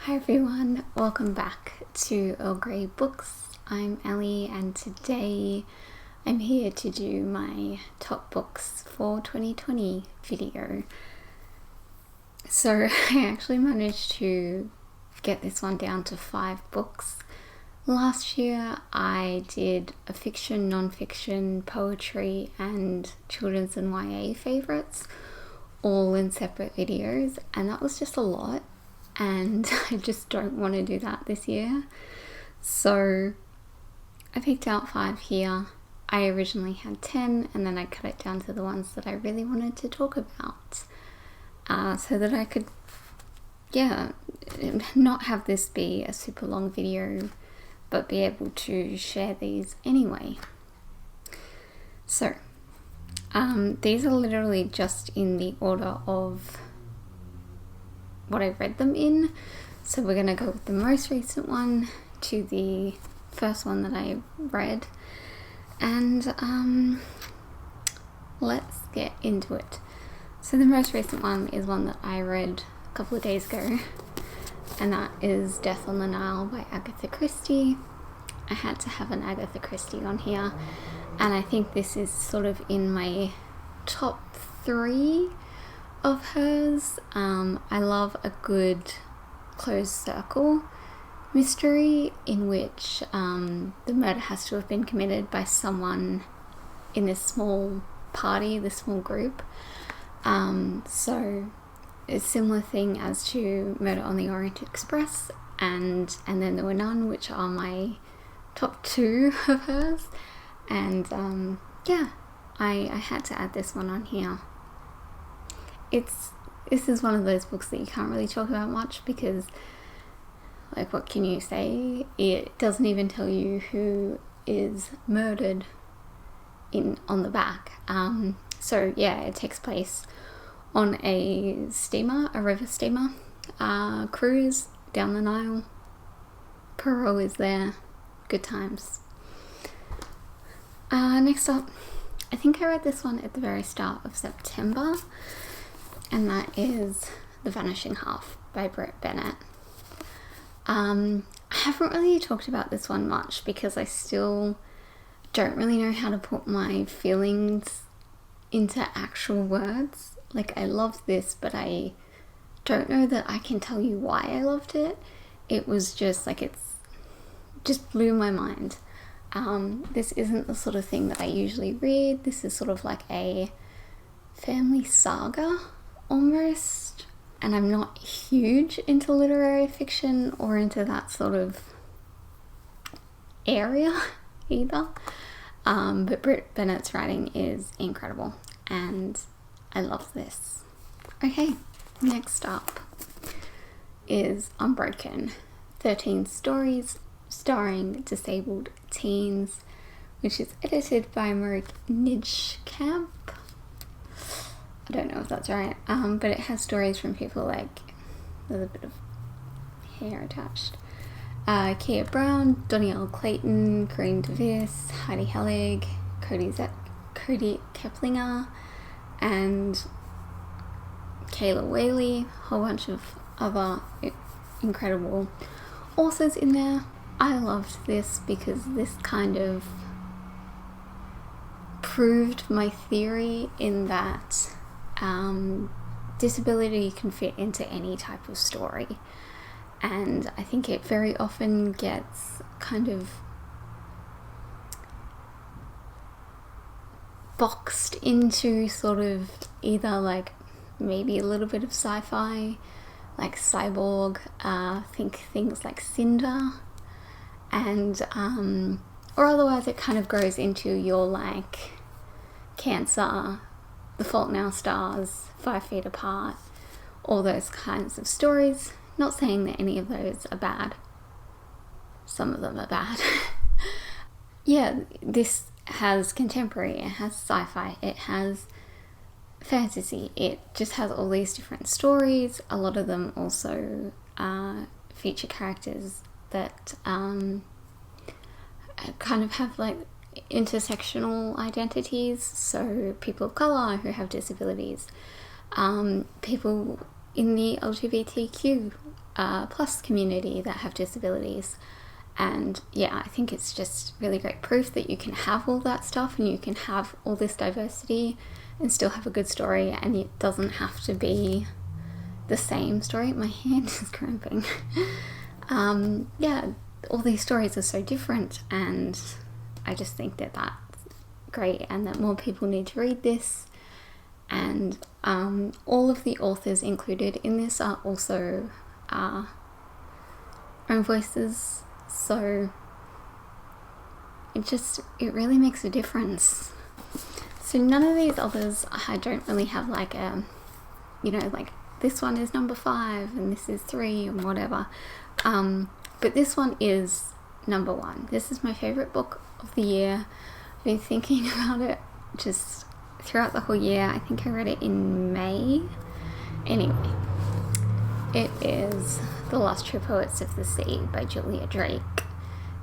Hi everyone, welcome back to Earl Grey Books. I'm Ellie and today I'm here to do my top books for 2020 video. So I actually managed to get this one down to 5 books. Last year I did a fiction, non-fiction, poetry and children's and YA favourites all in separate videos, and that was just a lot. And I just don't want to do that this year. So I picked out 5 here. I originally had 10 and then I cut it down to the ones that I really wanted to talk about. So that I could, not have this be a super long video, but be able to share these anyway. So, these are literally just in the order of what I read them in. So we're gonna go with the most recent one to the first one that I read, and let's get into it. So the most recent one is one that I read a couple of days ago, and that is Death on the Nile by Agatha Christie. I had to have an Agatha Christie on here, and I think this is sort of in my top 3 of hers. I love a good closed circle mystery in which the murder has to have been committed by someone in this small party, this small group. So it's a similar thing as to Murder on the Orient Express and Then There Were None, which are my top 2 of hers. And I had to add this one on here. This is one of those books that you can't really talk about much because, like, what can you say? It doesn't even tell you who is murdered on the back. So yeah, it takes place on a steamer, a river steamer, cruise down the Nile. Poirot is there. Good times. Next up, I think I read this one at the very start of September, and that is The Vanishing Half by Brit Bennett. I haven't really talked about this one much because I still don't really know how to put my feelings into actual words. Like, I loved this, but I don't know that I can tell you why I loved it. It was just like, it's just blew my mind. This isn't the sort of thing that I usually read. This is sort of like a family saga almost, and I'm not huge into literary fiction or into that sort of area either, but Brit Bennett's writing is incredible and I love this. Okay, next up is Unbroken, 13 Stories Starring Disabled Teens, which is edited by Marieke Nijkamp. I don't know if that's right, but it has stories from people like, there's a bit of hair attached, Kia Brown, Donielle Clayton, Corinne DeVis, Heidi Hellig, Cody Keplinger, and Kayla Whaley, a whole bunch of other incredible authors in there. I loved this because this kind of proved my theory in that disability can fit into any type of story, and I think it very often gets kind of boxed into sort of either like maybe a little bit of sci-fi, like Cyborg, think things like Cinder, and or otherwise it kind of grows into your like Cancer, The Fault in Our Stars, 5 Feet Apart, all those kinds of stories. Not saying that any of those are bad. Some of them are bad. Yeah, this has contemporary, it has sci-fi, it has fantasy, it just has all these different stories. A lot of them also feature characters that kind of have like intersectional identities, so people of colour who have disabilities, people in the LGBTQ plus community that have disabilities. And yeah, I think it's just really great proof that you can have all that stuff and you can have all this diversity and still have a good story, and it doesn't have to be the same story. My hand is cramping. Yeah, all these stories are so different, and I just think that that's great and that more people need to read this. And all of the authors included in this are also own voices, so it really makes a difference. So none of these others, I don't really have like a, like this one is number 5 and this is 3 and whatever. But this one is number 1. This is my favourite book of the year. I've been thinking about it just throughout the whole year. I think I read it in May. Anyway, it is The Last True Poets of the Sea by Julia Drake.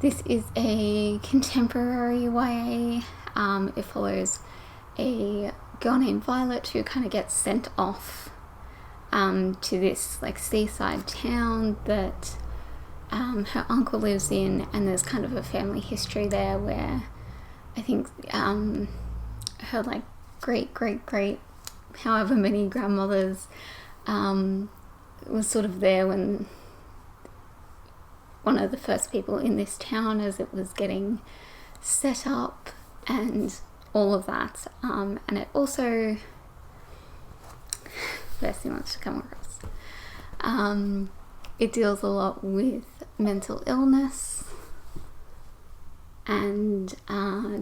This is a contemporary YA. It follows a girl named Violet who kind of gets sent off to this like seaside town that her uncle lives in, and there's kind of a family history there where I think her like great however many grandmothers was sort of there when one of the first people in this town as it was getting set up and all of that. And it also, first thing wants to come across, it deals a lot with mental illness and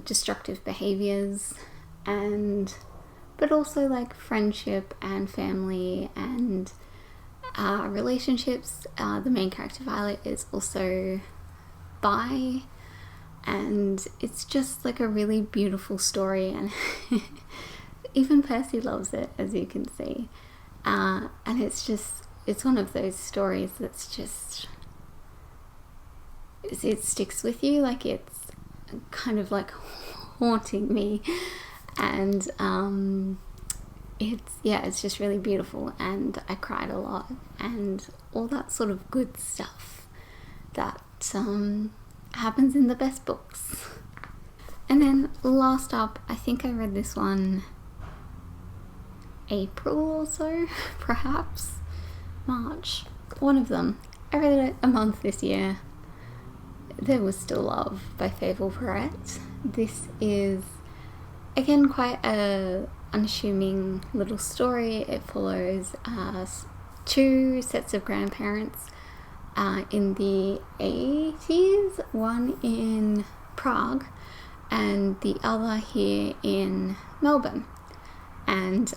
destructive behaviors, but also like friendship and family and relationships. The main character Violet is also bi, and it's just like a really beautiful story, and even Percy loves it, as you can see. And it's one of those stories that's just, it sticks with you, like it's kind of like haunting me, and it's just really beautiful, and I cried a lot and all that sort of good stuff that happens in the best books. And then last up, I think I read this one April or so, perhaps March, one of them. I read it a month this year. There Was Still Love by Fable Perret. This is again quite a unassuming little story. It follows 2 sets of grandparents in the 80s, one in Prague and the other here in Melbourne. And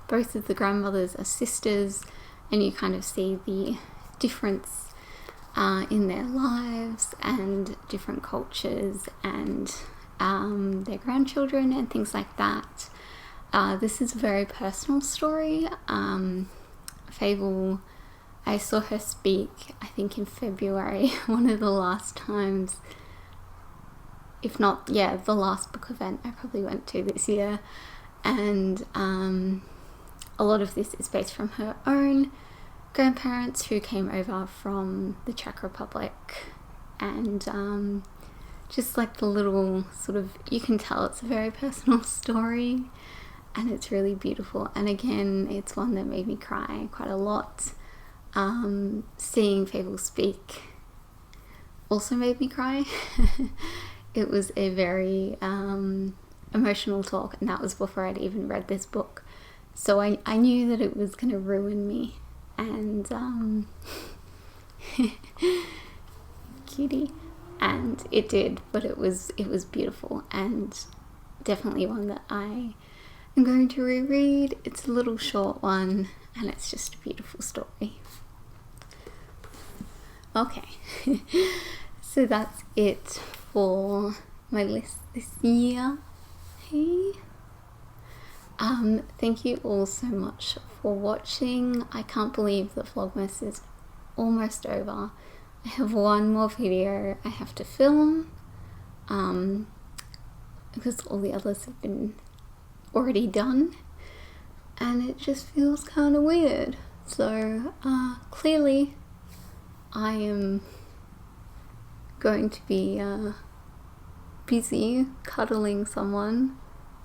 both of the grandmothers are sisters, and you kind of see the difference in their lives and different cultures and their grandchildren and things like that. This is a very personal story. Fable, I saw her speak, I think in February, one of the last times, if not, the last book event I probably went to this year. And a lot of this is based from her own grandparents who came over from the Czech Republic, and just like the little sort of, you can tell it's a very personal story, and it's really beautiful. And again, it's one that made me cry quite a lot. Seeing Fable speak also made me cry. It was a very emotional talk, and that was before I'd even read this book, so I knew that it was going to ruin me. And cutie, and it did, but it was beautiful, and definitely one that I am going to reread. It's a little short one, and it's just a beautiful story. Okay, so that's it for my list this year. Hey, thank you all so much for watching. I can't believe that Vlogmas is almost over. I have one more video I have to film, because all the others have been already done, and it just feels kind of weird. So clearly I am going to be busy cuddling someone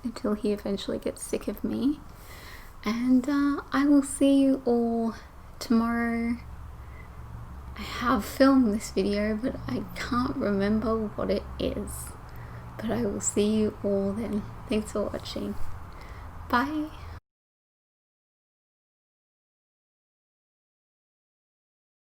until he eventually gets sick of me. And I will see you all tomorrow. I have filmed this video, but I can't remember what it is. But I will see you all then. Thanks for watching. Bye.